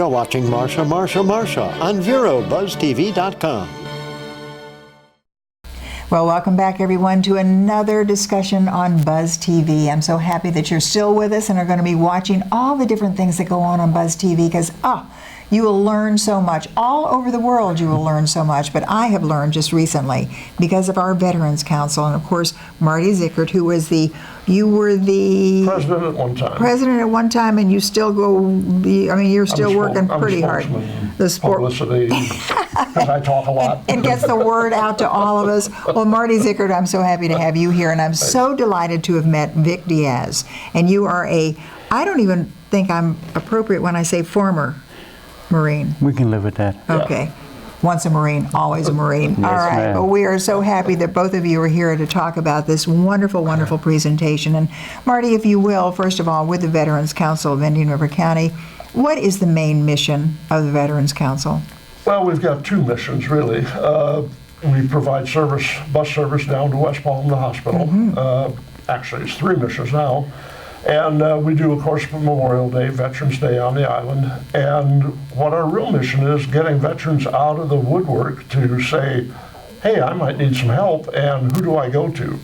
You're watching Marcia on VeroBuzzTV.com. Well, welcome back, everyone, to another discussion on Buzz TV. I'm so happy that you're still with us and are going to be watching all the different things that go on Buzz TV because, you will learn so much. All over the world you will learn so much, but I have learned just recently because of our Veterans Council and, of course, Marty Zickert, who was you were the president at one time. President at one time, and you still you're still working pretty hard. The publicity, because I talk a lot. And gets the word out to all of us. Well, Marty Zickert, I'm so happy to have you here, and I'm so delighted to have met Vic Diaz. And you are I don't even think I'm appropriate when I say former Marine. We can live with that. Okay. Yeah. Once a Marine, always a Marine. Yes, all right. ma'am. Well, we are so happy that both of you are here to talk about this wonderful, wonderful presentation. And Marty, if you will, first of all, with the Veterans Council of Indian River County, what is the main mission of the Veterans Council? Well, we've got two missions, really. We provide bus service down to West Palm, the hospital. Mm-hmm. Actually, it's three missions now. And we do, of course, Memorial Day, Veterans Day on the island. And what our real mission is, getting veterans out of the woodwork to say, hey, I might need some help, and who do I go to?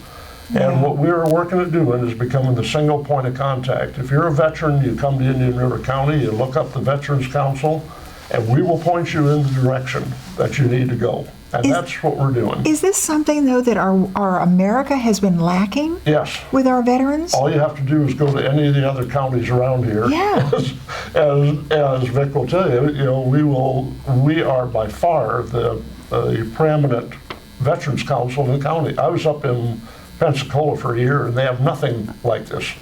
Yeah. And what we're working at doing is becoming the single point of contact. If you're a veteran, you come to Indian River County, you look up the Veterans Council, and we will point you in the direction that you need to go. And that's what we're doing. Is this something, though, that our America has been lacking? Yes. With our veterans? All you have to do is go to any of the other counties around here. Yeah. As Vic will tell you, we are by far the preeminent Veterans Council in the county. I was up in Pensacola for a year, and they have nothing like this.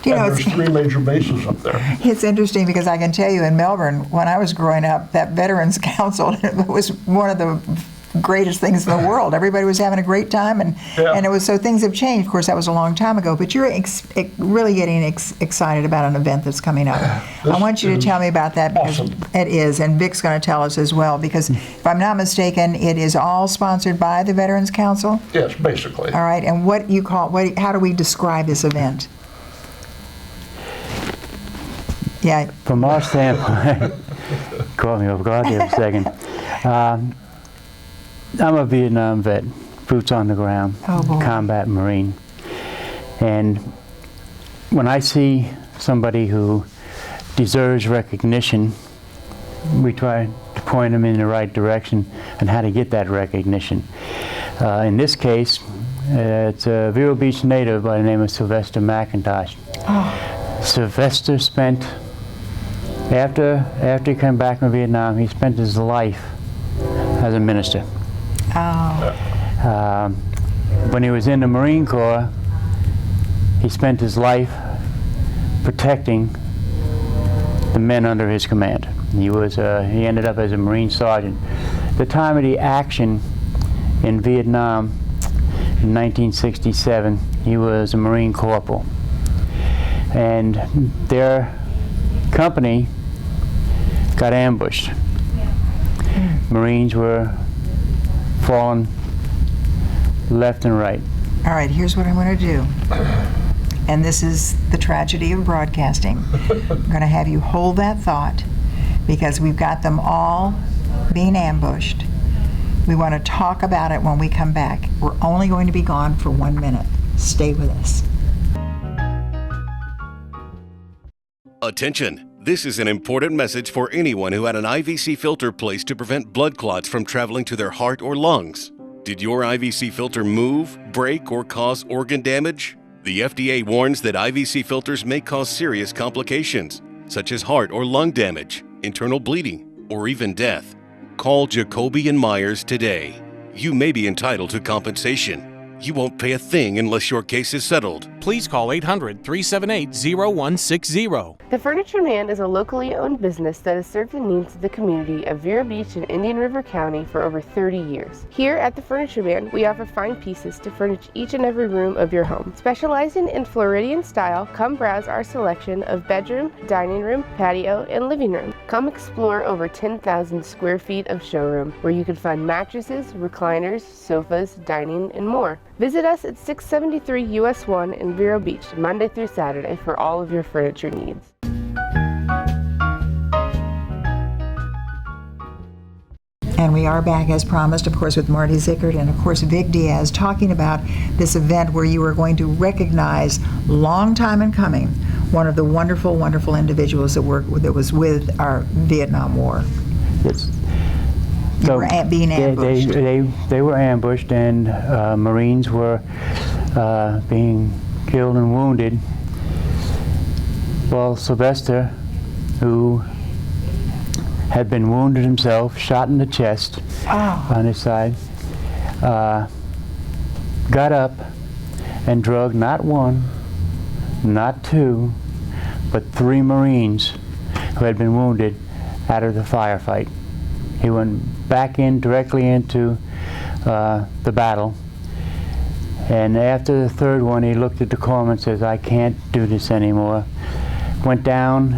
There's three major bases up there. It's interesting because I can tell you in Melbourne, when I was growing up, that Veterans Council was one of the greatest things in the world. Everybody was having a great time, and it was so things have changed. Of course, that was a long time ago, but you're really getting excited about an event that's coming up. I want you to tell me about that because it is, and Vic's going to tell us as well, because if I'm not mistaken, it is all sponsored by the Veterans Council? Yes, basically. All right, and how do we describe this event? Yeah. From our standpoint, caught me off guard here for a second. I'm a Vietnam vet, boots on the ground, combat Marine. And when I see somebody who deserves recognition, we try to point them in the right direction and how to get that recognition. In this case, it's a Vero Beach native by the name of Sylvester McIntosh. Oh. Sylvester spent, after he came back from Vietnam, he spent his life as a minister. Oh. When he was in the Marine Corps, he spent his life protecting the men under his command. He ended up as a Marine sergeant. The time of the action in Vietnam in 1967, he was a Marine corporal. And their company got ambushed. Marines were falling left and right. All right, here's what I'm going to do. And this is the tragedy of broadcasting. I'm going to have you hold that thought because we've got them all being ambushed. We want to talk about it when we come back. We're only going to be gone for 1 minute. Stay with us. Attention! This is an important message for anyone who had an IVC filter placed to prevent blood clots from traveling to their heart or lungs. Did your IVC filter move, break, or cause organ damage? The FDA warns that IVC filters may cause serious complications, such as heart or lung damage, internal bleeding, or even death. Call Jacoby and Myers today. You may be entitled to compensation. You won't pay a thing unless your case is settled. Please call 800-378-0160. The Furniture Man is a locally owned business that has served the needs of the community of Vero Beach and Indian River County for over 30 years. Here at the Furniture Man, we offer fine pieces to furnish each and every room of your home. Specializing in Floridian style, come browse our selection of bedroom, dining room, patio, and living room. Come explore over 10,000 square feet of showroom where you can find mattresses, recliners, sofas, dining, and more. Visit us at 673 US 1 in Vero Beach, Monday through Saturday for all of your furniture needs. And we are back as promised, of course, with Marty Zickert and, of course, Vic Diaz, talking about this event where you are going to recognize, long time in coming, one of the wonderful, wonderful individuals that was with our Vietnam War. Yes. You were being ambushed. They were ambushed, and Marines were being killed and wounded. Well, Sylvester, who had been wounded himself, shot in the chest on his side, got up and drugged not one, not two, but 3 Marines who had been wounded out of the firefight. He went back in directly into the battle, and after the 3rd one he looked at the corpsman and says, "I can't do this anymore." Went down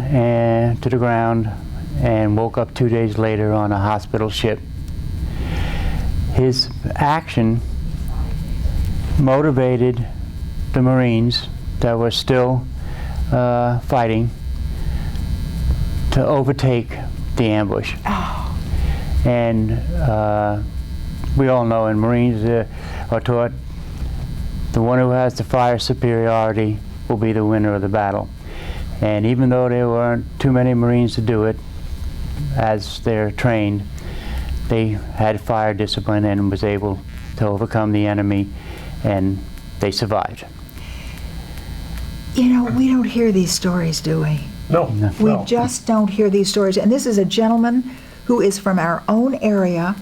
to the ground and woke up 2 days later on a hospital ship. His action motivated the Marines that were still fighting to overtake the ambush. And we all know in Marines are taught the one who has the fire superiority will be the winner of the battle. And even though there weren't too many Marines to do it, as they're trained, they had fire discipline and was able to overcome the enemy, and they survived. You know, we don't hear these stories, do we? No. We just don't hear these stories. And this is a gentleman who is from our own area.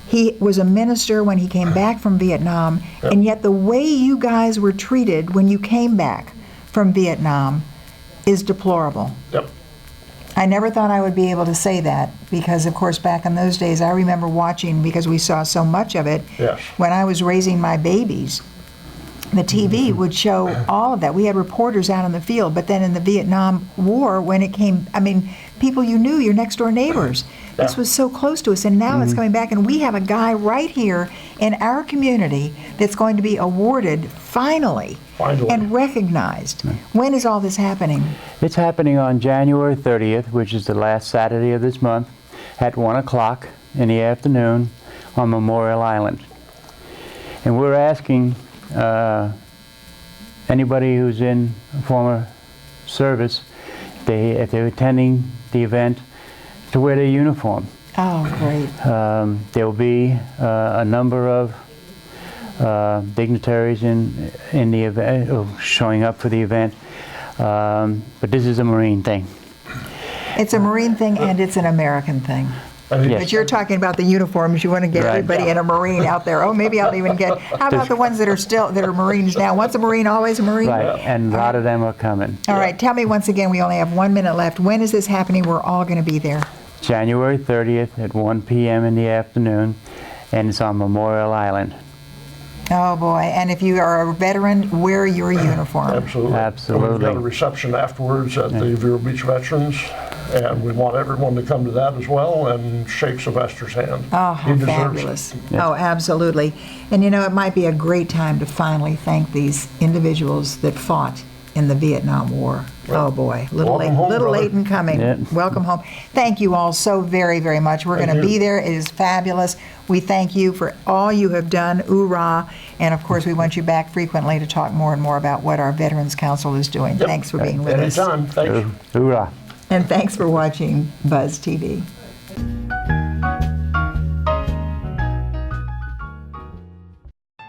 He was a minister when he came back from Vietnam, and yet the way you guys were treated when you came back from Vietnam is deplorable. Yep. I never thought I would be able to say that because, of course, back in those days, I remember watching, because we saw so much of it, Yes. when I was raising my babies. The TV would show all of that. We had reporters out in the field, but then in the Vietnam War, when it came, I mean, people you knew, your next door neighbors. This was so close to us, and now it's coming back, and we have a guy right here in our community that's going to be awarded finally. And recognized. When is all this happening? It's happening on January 30th, which is the last Saturday of this month, at 1 o'clock in the afternoon on Memorial Island. And we're asking anybody who's in former service, if they're attending the event, to wear their uniform. Oh, great. There will be a number of dignitaries in the event, showing up for the event, but this is a Marine thing. It's a Marine thing and it's an American thing. Yes. But you're talking about the uniforms. You want to get everybody in a Marine out there. Oh, maybe I'll even get, how about the ones that are Marines now? Once a Marine, always a Marine? Right, and a lot of them are coming. All right, tell me once again, we only have 1 minute left. When is this happening? We're all going to be there. January 30th at 1 p.m. in the afternoon, and it's on Memorial Island. Oh boy, and if you are a veteran, wear your uniform. Absolutely. Absolutely. And we've got a reception afterwards at the Vero Beach Veterans, and we want everyone to come to that as well and shake Sylvester's hand. Oh, how He deserves fabulous. it. Oh, absolutely. And you know, it might be a great time to finally thank these individuals that fought in the Vietnam War. Oh boy, little late in coming. Yeah. Welcome home. Thank you all so very, very much. We're going to be there. It is fabulous. We thank you for all you have done. Hoorah. And of course, we want you back frequently to talk more and more about what our Veterans Council is doing. Thanks for being with us. Anytime. Thanks. Hoorah. And thanks for watching Buzz TV.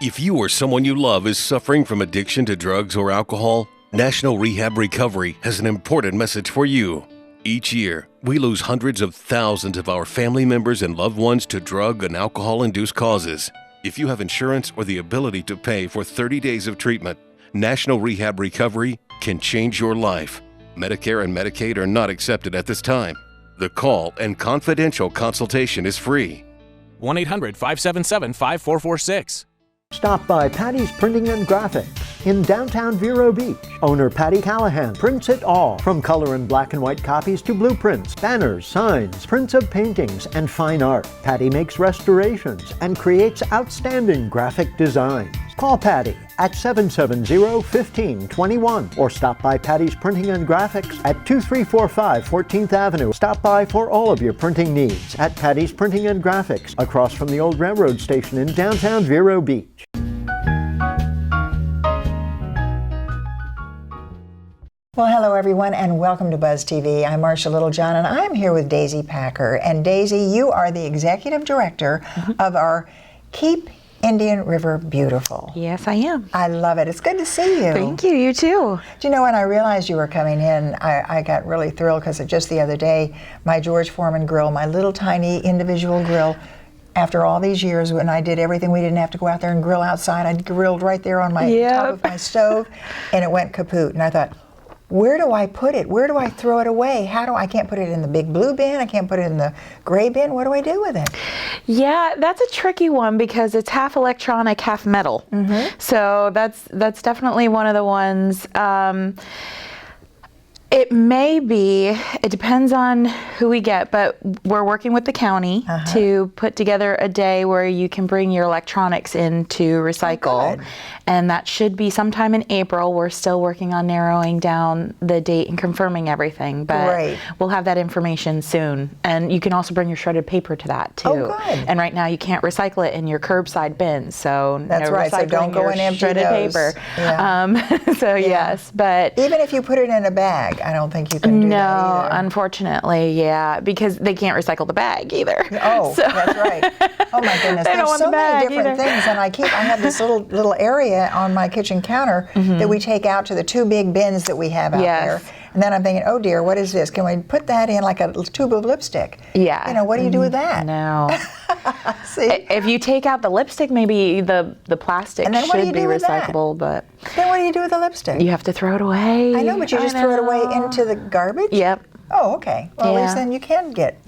If you or someone you love is suffering from addiction to drugs or alcohol, National Rehab Recovery has an important message for you. Each year, we lose hundreds of thousands of our family members and loved ones to drug and alcohol-induced causes. If you have insurance or the ability to pay for 30 days of treatment, National Rehab Recovery can change your life. Medicare and Medicaid are not accepted at this time. The call and confidential consultation is free. 1-800-577-5446. Stop by Patty's Printing and Graphics. in downtown Vero Beach. Owner Patty Callahan prints it all, from color and black and white copies to blueprints, banners, signs, prints of paintings, and fine art. Patty makes restorations and creates outstanding graphic designs. Call Patty at 770-1521 or stop by Patty's Printing and Graphics at 2345 14th Avenue. Stop by for all of your printing needs at Patty's Printing and Graphics, across from the old railroad station in downtown Vero Beach. Well, hello everyone, and welcome to Buzz TV. I'm Marcia Littlejohn, and I'm here with Daisy Packer. And Daisy, you are the executive director of our Keep Indian River Beautiful. Yes, I am. I love it. It's good to see you. Thank you. You too. Do you know, when I realized you were coming in, I got really thrilled because just the other day, my George Foreman grill, my little tiny individual grill, after all these years when I did everything, we didn't have to go out there and grill outside. I grilled right there on my top of my stove, and it went kaput. And I thought, where do I put it? Where do I throw it away? I can't put it in the big blue bin. I can't put it in the gray bin. What do I do with it? Yeah, that's a tricky one because it's half electronic, half metal. So that's definitely one of the ones. It may be, it depends on who we get, but we're working with the county to put together a day where you can bring your electronics in to recycle. And that should be sometime in April. We're still working on narrowing down the date and confirming everything, but we'll have that information soon. And you can also bring your shredded paper to that too. Oh, good. And right now you can't recycle it in your curbside bins, so that's no right. So don't go and empty shredded those. paper. Yeah. Yes, but even if you put it in a bag, I don't think you can do that either. No, unfortunately, because they can't recycle the bag either. Oh, that's right. Oh my goodness, They don't there's want so the many bag different either. things, and I have this little area on my kitchen counter that we take out to the two big bins that we have out there. And then I'm thinking, oh dear, what is this? Can we put that in like a tube of lipstick? Yeah. You know, what do you do with that? No. See? If you take out the lipstick, maybe the plastic And then what do should you be do with that? recyclable, but Then what do you do with the lipstick? you have to throw it away. I know, but you just throw it away into the garbage? Yep. Oh, okay. Well, at least then you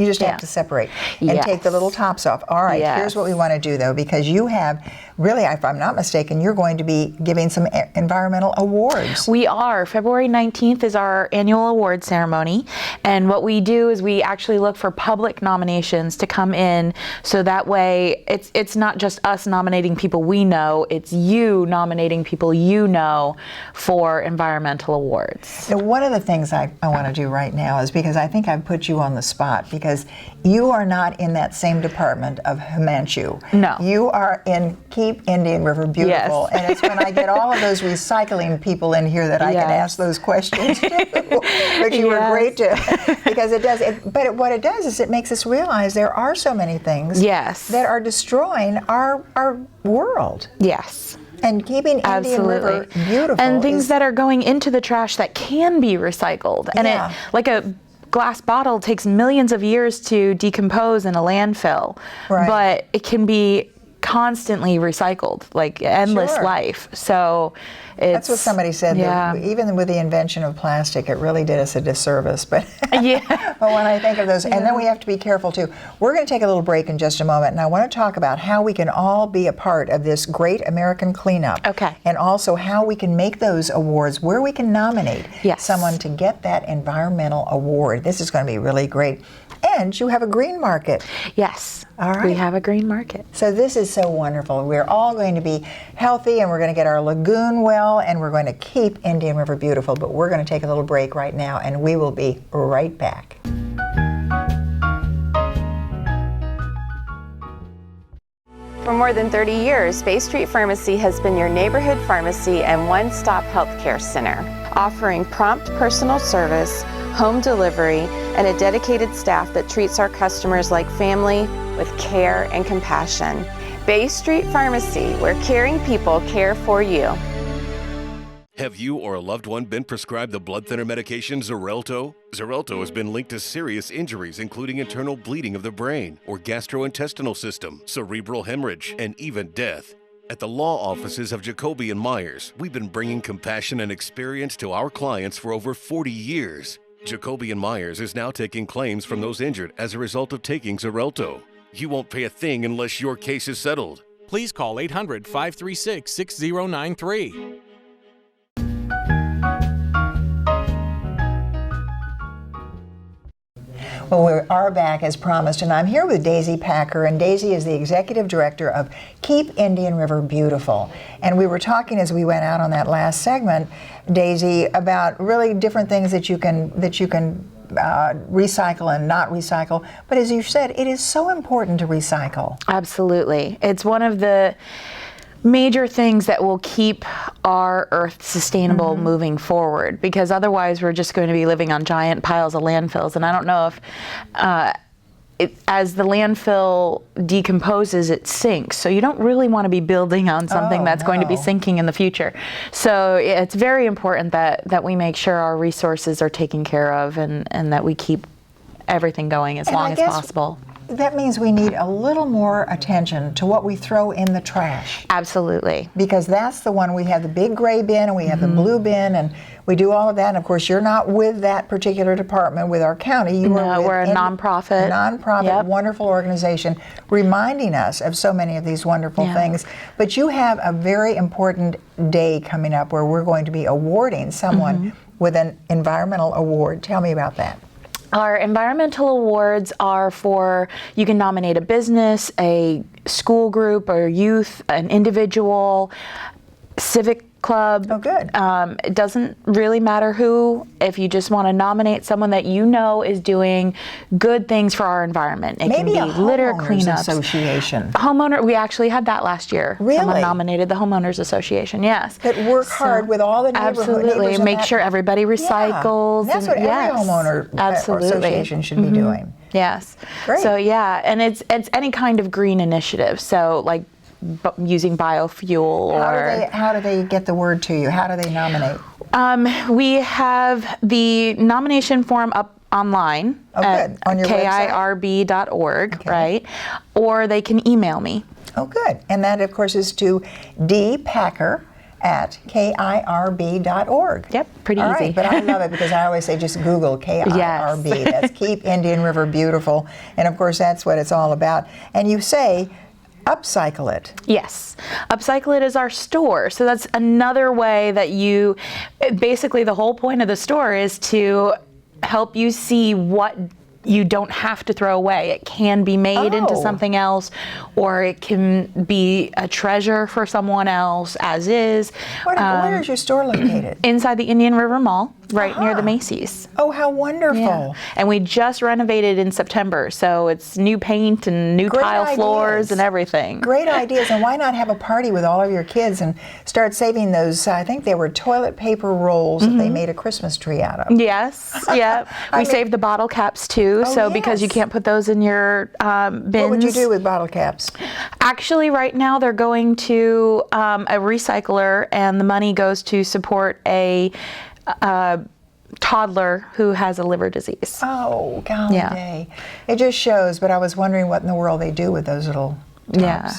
just have to separate and take the little tops off. All right, here's what we want to do, though, because you have, really, if I'm not mistaken, you're going to be giving some environmental awards. We are. February 19th is our annual award ceremony, and what we do is we actually look for public nominations to come in, so that way it's not just us nominating people we know, it's you nominating people you know for environmental awards. So one of the things I want to do right now is, because I think I've put you on the spot, because you are not in that same department of Himanshu. No. You are in Keep Indian River Beautiful. Yes. And it's when I get all of those recycling people in here that I can ask those questions too. But you were great to, because it does. But what it does is it makes us realize there are so many things that are destroying our world. Yes. And keeping Indian River beautiful. And things that are going into the trash that can be recycled. And it, like a glass bottle, takes millions of years to decompose in a landfill. But it can be constantly recycled, like endless life. So that's what somebody said. That even with the invention of plastic, it really did us a disservice. But but when I think of those, and then we have to be careful too. We're going to take a little break in just a moment, and I want to talk about how we can all be a part of this great American cleanup. Okay. And also how we can make those awards, where we can nominate someone to get that environmental award. This is going to be really great. And you have a green market. Yes. All right. We have a green market. So this is so wonderful. We're all going to be healthy, and we're going to get our lagoon well, and we're going to keep Indian River beautiful. But we're going to take a little break right now, and we will be right back. For more than 30 years, Bay Street Pharmacy has been your neighborhood pharmacy and one-stop healthcare center, offering prompt personal service, home delivery, and a dedicated staff that treats our customers like family with care and compassion. Bay Street Pharmacy, where caring people care for you. Have you or a loved one been prescribed the blood thinner medication Xarelto? Xarelto has been linked to serious injuries, including internal bleeding of the brain or gastrointestinal system, cerebral hemorrhage, and even death. At the law offices of Jacoby and Myers, we've been bringing compassion and experience to our clients for over 40 years. Jacoby and Myers is now taking claims from those injured as a result of taking Xarelto. You won't pay a thing unless your case is settled. Please call 800-536-6093. Well, we are back as promised, and I'm here with Daisy Packer, and Daisy is the Executive Director of Keep Indian River Beautiful. And we were talking as we went out on that last segment, Daisy, about really different things that you can recycle and not recycle. But as you said, it is so important to recycle. Absolutely. It's one of the major things that will keep our earth sustainable moving forward, because otherwise we're just going to be living on giant piles of landfills. And I don't know if as the landfill decomposes, it sinks. So you don't really want to be building on something that's going to be sinking in the future. So it's very important that we make sure our resources are taken care of, and that we keep everything going as long as possible. That means we need a little more attention to what we throw in the trash. Absolutely. Because that's the one, we have the big gray bin and we have the blue bin, and we do all of that. And of course, you're not with that particular department with our county. You are with we're a nonprofit. Nonprofit, wonderful organization, reminding us of so many of these wonderful things. But you have a very important day coming up where we're going to be awarding someone with an environmental award. Tell me about that. Our environmental awards are for, you can nominate a business, a school group or youth, an individual, civic club. Oh, good. It doesn't really matter who. If you just want to nominate someone that you know is doing good things for our environment. It Maybe can be a litter homeowners cleanups. association. Homeowner, we actually had that last year. Really? Someone nominated the homeowners association, yes. That work hard with all the neighbors. Absolutely, make sure everybody recycles. That's what every homeowner association should be doing. Yes. Great. So yeah, and it's any kind of green initiative. So like using biofuel How do they get the word to you? How do they nominate? We have the nomination form up online at on your kirb.org, right? Or they can email me. Oh, good. And that, of course, is to dpacker@kirb.org. Yep, pretty All easy. right, but I love it because I always say just Google KIRB. Yes. That's Keep Indian River Beautiful. And, of course, that's what it's all about. And you say upcycle it. Yes. Upcycle It is our store. So that's another way that basically the whole point of the store is to help you see what you don't have to throw away. It can be made into something else, or it can be a treasure for someone else as is. Where is your store located? Inside the Indian River Mall, right near the Macy's. Oh, how wonderful. Yeah. And we just renovated in September, so it's new paint and new tile floors and everything. Great ideas. And why not have a party with all of your kids and start saving those, I think they were toilet paper rolls that they made a Christmas tree out of. Yes, yeah. We saved the bottle caps too, because you can't put those in your bins. What would you do with bottle caps? Actually, right now they're going to a recycler, and the money goes to support a toddler who has a liver disease. Oh, golly day. It just shows, but I was wondering what in the world they do with those little tops. Yeah.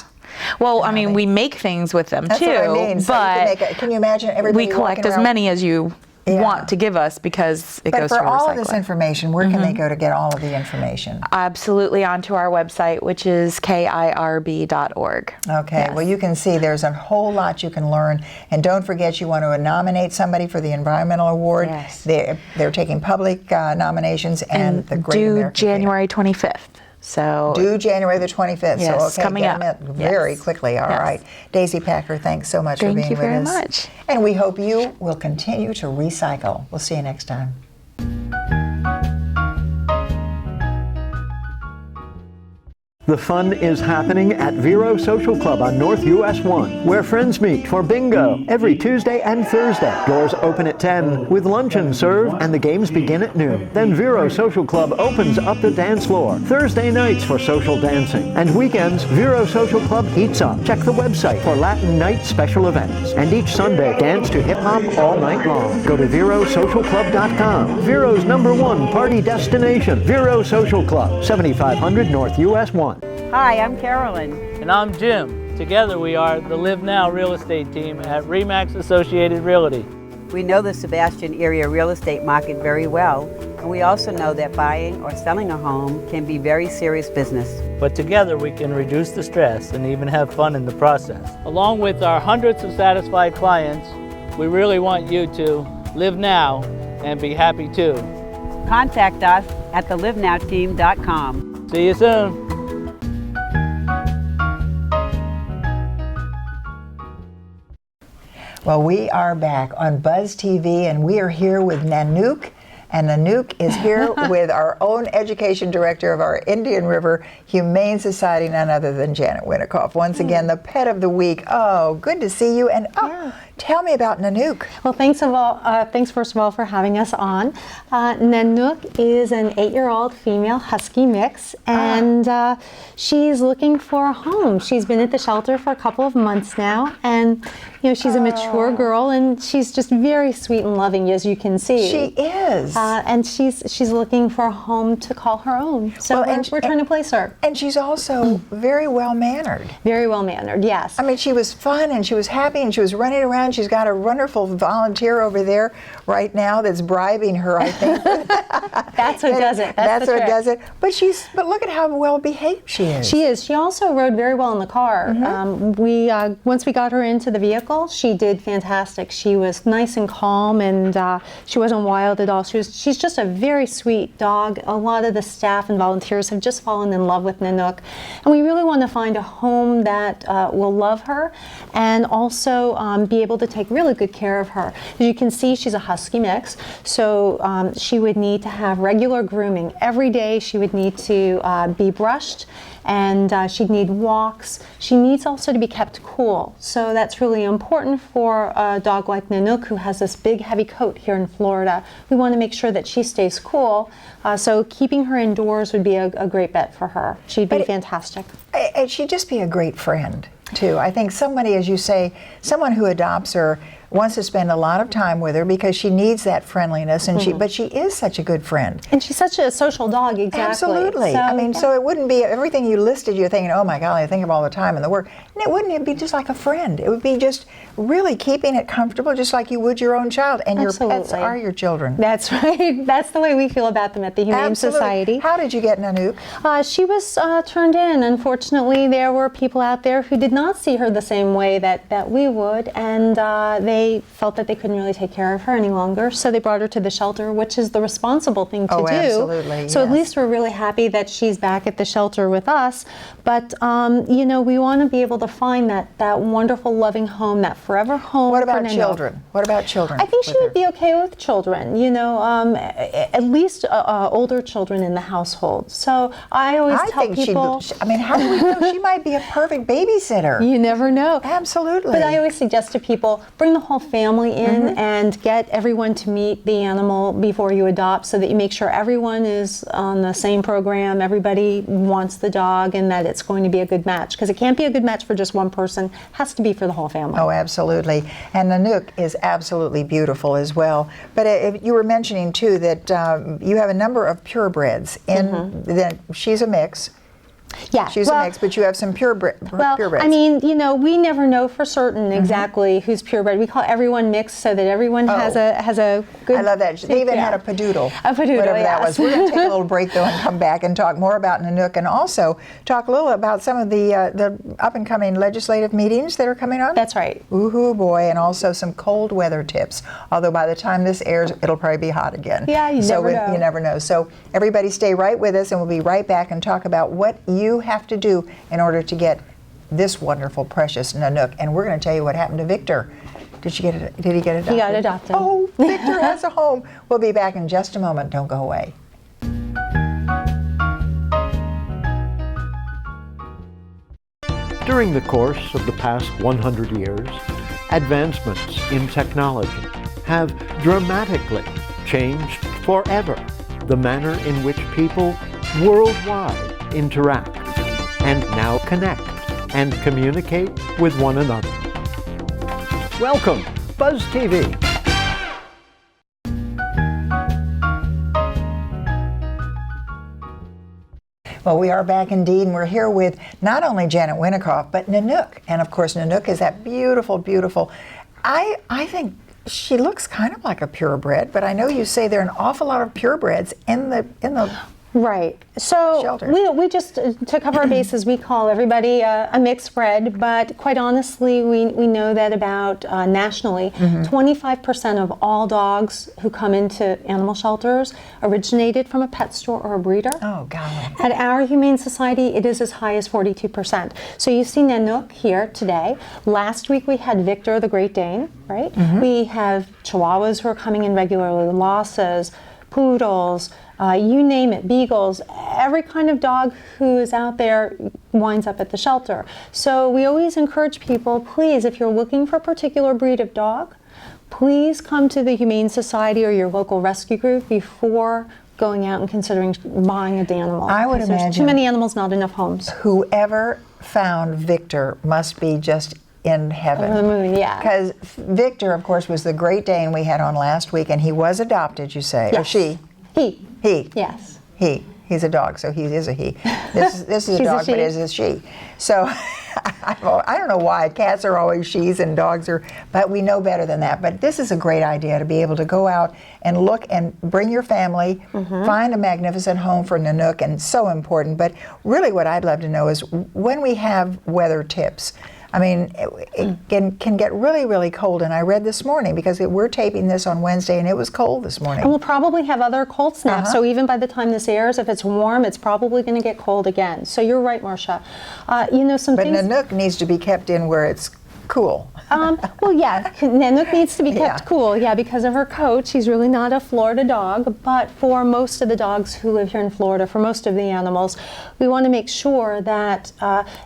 Well, I mean, we make things with them That's too, what I mean. So but can you imagine everybody we collect as many as you want to give us, because it goes to a recycler. But for all of this information, where can they go to get all of the information? Absolutely, onto our website, which is kirb.org. Okay, Yes. well, you can see there's a whole lot you can learn. And don't forget, you want to nominate somebody for the Environmental Award. Yes. They're taking public nominations and the Great due American January 25th. So due January the 25th. Yes, so coming get up. them in very Yes. quickly. All Yes. right. Daisy Packer, thanks so much for being with us. Thank you very much. And we hope you will continue to recycle. We'll see you next time. The fun is happening at Vero Social Club on North US 1, where friends meet for bingo every Tuesday and Thursday. Doors open at 10, with luncheon served, and the games begin at noon. Then Vero Social Club opens up the dance floor Thursday nights for social dancing. And weekends, Vero Social Club heats up. Check the website for Latin Night special events. And each Sunday, dance to hip-hop all night long. Go to VeroSocialClub.com. Vero's #1 party destination. Vero Social Club, 7500 North US 1. Hi, I'm Carolyn. And I'm Jim. Together we are the Live Now real estate team at RE/MAX Associated Realty. We know the Sebastian area real estate market very well, and we also know that buying or selling a home can be very serious business. But together we can reduce the stress and even have fun in the process. Along with our hundreds of satisfied clients, we really want you to live now and be happy too. contact us at thelivenowteam.com. See you soon. Well, we are back on Buzz TV, and we are here with Nanook. And Nanook is here with our own education director of our Indian River Humane Society, none other than Janet Winikoff. Once again, the pet of the week. Oh, good to see you. And tell me about Nanook. Well, thanks first of all for having us on. Nanook is an 8-year-old female husky mix, and she's looking for a home. She's been at the shelter for a couple of months now, and she's a mature girl, and she's just very sweet and loving, as you can see. She is. And she's looking for a home to call her own. So we're trying to place her. And she's also very well mannered. Very well mannered, yes. I mean, she was fun and she was happy and she was running around. She's got a wonderful volunteer over there right now that's bribing her, I think. That's what does it. That's what does it. But look at how well behaved she is. She is. She also rode very well in the car. Once we got her into the vehicle, she did fantastic. She was nice and calm, and she wasn't wild at all. She's just a very sweet dog. A lot of the staff and volunteers have just fallen in love with Nanook, and we really want to find a home that will love her and also be able to take really good care of her. As you can see, she's a husky mix, so she would need to have regular grooming. Every day she would need to be brushed, and she'd need walks. She needs also to be kept cool. So that's really important for a dog like Nanook, who has this big heavy coat here in Florida. We want to make sure that she stays cool. So keeping her indoors would be a great bet for her. She'd be fantastic. And she'd just be a great friend, too. I think somebody, as you say, someone who adopts her wants to spend a lot of time with her because she needs that friendliness, and but she is such a good friend. And she's such a social dog, exactly. Absolutely. So, so it wouldn't be everything you listed, you're thinking, oh my golly, I think of all the time in the work. And it wouldn't. It'd be just like a friend. It would be just really keeping it comfortable, just like you would your own child. And your pets are your children. That's right. That's the way we feel about them at the Humane Society. How did you get Nanook? She was turned in. Unfortunately, there were people out there who did not see her the same way that we would, and they felt that they couldn't really take care of her any longer, so they brought her to the shelter, which is the responsible thing to do. Absolutely, so at least we're really happy that she's back at the shelter with us, but we want to be able to find that wonderful loving home, that forever home. What about children? What about children? I think she would be okay with children, at least older children in the household. So I always tell people, how do we know? She might be a perfect babysitter. You never know. Absolutely. But I always suggest to people, bring the whole family in and get everyone to meet the animal before you adopt, so that you make sure everyone is on the same program, everybody wants the dog, and that it's going to be a good match, because it can't be a good match for just one person. It has to be for the whole family. Oh, absolutely. And Nanook is absolutely beautiful as well. But you were mentioning too that you have a number of purebreds that she's a mix. Yeah, she's a mix, but you have some purebreds. I mean, we never know for certain exactly who's purebred. We call everyone mixed, so that everyone has a good. I love that. They even had a padoodle. A padoodle, whatever that was. We're going to take a little break though and come back and talk more about Nanook, and also talk a little about some of the up and coming legislative meetings that are coming on. That's right. Ooh boy, and also some cold weather tips. Although by the time this airs, it'll probably be hot again. Yeah, you never know. So everybody, stay right with us, and we'll be right back and talk about what you have to do in order to get this wonderful, precious Nanook. And we're going to tell you what happened to Victor. Did he get adopted? He got adopted. Oh, Victor has a home. We'll be back in just a moment. Don't go away. During the course of the past 100 years, advancements in technology have dramatically changed forever the manner in which people worldwide interact and now connect and communicate with one another. Welcome, Buzz TV. Well, we are back indeed, and we're here with not only Janet Winikoff, but Nanook. And of course, Nanook is that beautiful, beautiful. I think she looks kind of like a purebred, but I know you say there are an awful lot of purebreds in the Right. So shelter. we just, to cover our bases, we call everybody a mixed breed, but quite honestly, we know that about nationally, 25% of all dogs who come into animal shelters originated from a pet store or a breeder. Oh, God. At our Humane Society, it is as high as 42%. So you've seen Nanook here today. Last week we had Victor, the Great Dane, right? We have Chihuahuas who are coming in regularly, Lhasas, Poodles, you name it, Beagles, every kind of dog who is out there winds up at the shelter. So we always encourage people, please, if you're looking for a particular breed of dog, please come to the Humane Society or your local rescue group before going out and considering buying an animal. I would imagine there's too many animals, not enough homes. Whoever found Victor must be just in heaven. Over the moon, yeah. Because Victor, of course, was the Great Dane we had on last week, and he was adopted, you say, or Yes. she? He. He. Yes. He. He's a dog, so he is a he. This is a She's a dog, but she. it is a she. So I don't know why cats are always she's and dogs are, but we know better than that. But this is a great idea to be able to go out and look and bring your family, find a magnificent home for Nanook, and so important. But really what I'd love to know is when we have weather tips. I mean, it can get really, really cold. And I read this morning, because we're taping this on Wednesday, and it was cold this morning. And we'll probably have other cold snaps. So even by the time this airs, if it's warm, it's probably going to get cold again. So you're right, Marcia. You know, some But things. Nanook needs to be kept in where it's cool. Well, yeah, Nanook needs to be kept cool, because of her coat. She's really not a Florida dog, but for most of the dogs who live here in Florida, for most of the animals, we want to make sure that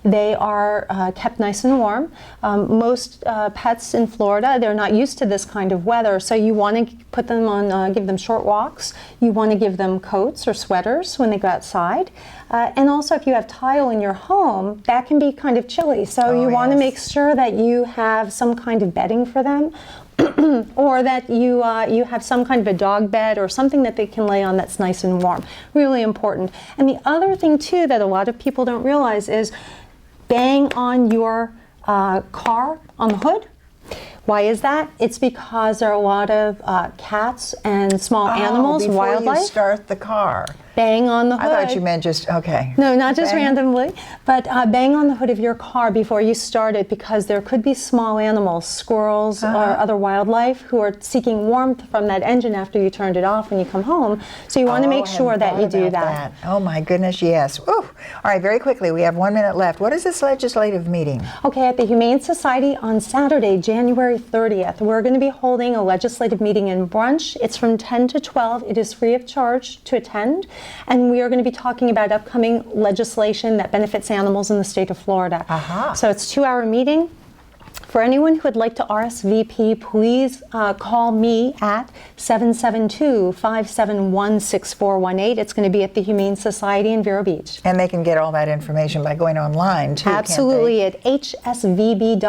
they are kept nice and warm. Most pets in Florida, they're not used to this kind of weather, so you want to put them on, give them short walks. You want to give them coats or sweaters when they go outside. And also, if you have tile in your home, that can be kind of chilly. So you want to make sure that you have some kind of bedding for them, or that you have some kind of a dog bed or something that they can lay on that's nice and warm. Really important. And the other thing, too, that a lot of people don't realize is bang on your car on the hood. Why is that? It's because there are a lot of cats and small animals, before wildlife. you start the car. Bang on the hood. I thought you meant just, okay. No, not just Bang. randomly, but bang on the hood of your car before you start it, because there could be small animals, squirrels or other wildlife, who are seeking warmth from that engine after you turned it off when you come home. So you want to make sure that you do that. Oh my goodness, yes. Ooh. All right, very quickly, we have 1 minute left. What is this legislative meeting? Okay, at the Humane Society on Saturday, January 30th, we're going to be holding a legislative meeting in brunch. It's from 10 to 12. It is free of charge to attend. And we are going to be talking about upcoming legislation that benefits animals in the state of Florida. So it's a 2-hour meeting. For anyone who would like to RSVP, please call me at 772-571-6418. It's going to be at the Humane Society in Vero Beach. And they can get all that information by going online, too, Absolutely, at hsvb.org.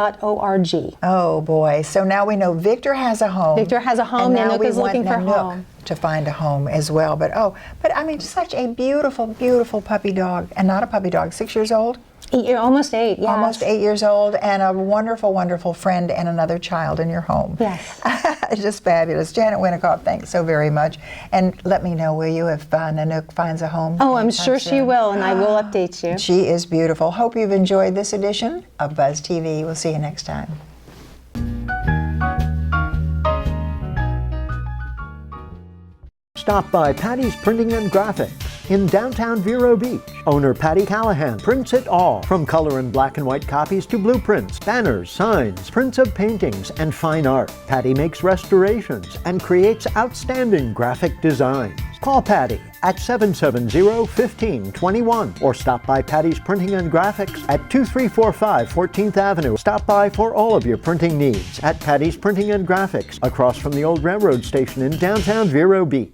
Oh, boy. So now we know Victor has a home. Victor has a home. And now Nanook we is want looking for a Nanook home. to find a home as well. But I mean, such a beautiful, beautiful puppy dog. And not a puppy dog, 6 years old? Almost 8, yes. Almost 8 years old, and a wonderful, wonderful friend and another child in your home. Yes. It's just fabulous. Janet Winikoff, thanks so very much. And let me know, will you, if Nanook finds a home? Oh, I'm sure she will, and I will update you. She is beautiful. Hope you've enjoyed this edition of Buzz TV. We'll see you next time. Stop by Patty's Printing and Graphics in downtown Vero Beach. Owner Patty Callahan prints it all, from color and black and white copies to blueprints, banners, signs, prints of paintings, and fine art. Patty makes restorations and creates outstanding graphic designs. Call Patty at 770-1521 or stop by Patty's Printing and Graphics at 2345 14th Avenue. Stop by for all of your printing needs at Patty's Printing and Graphics, across from the old railroad station in downtown Vero Beach.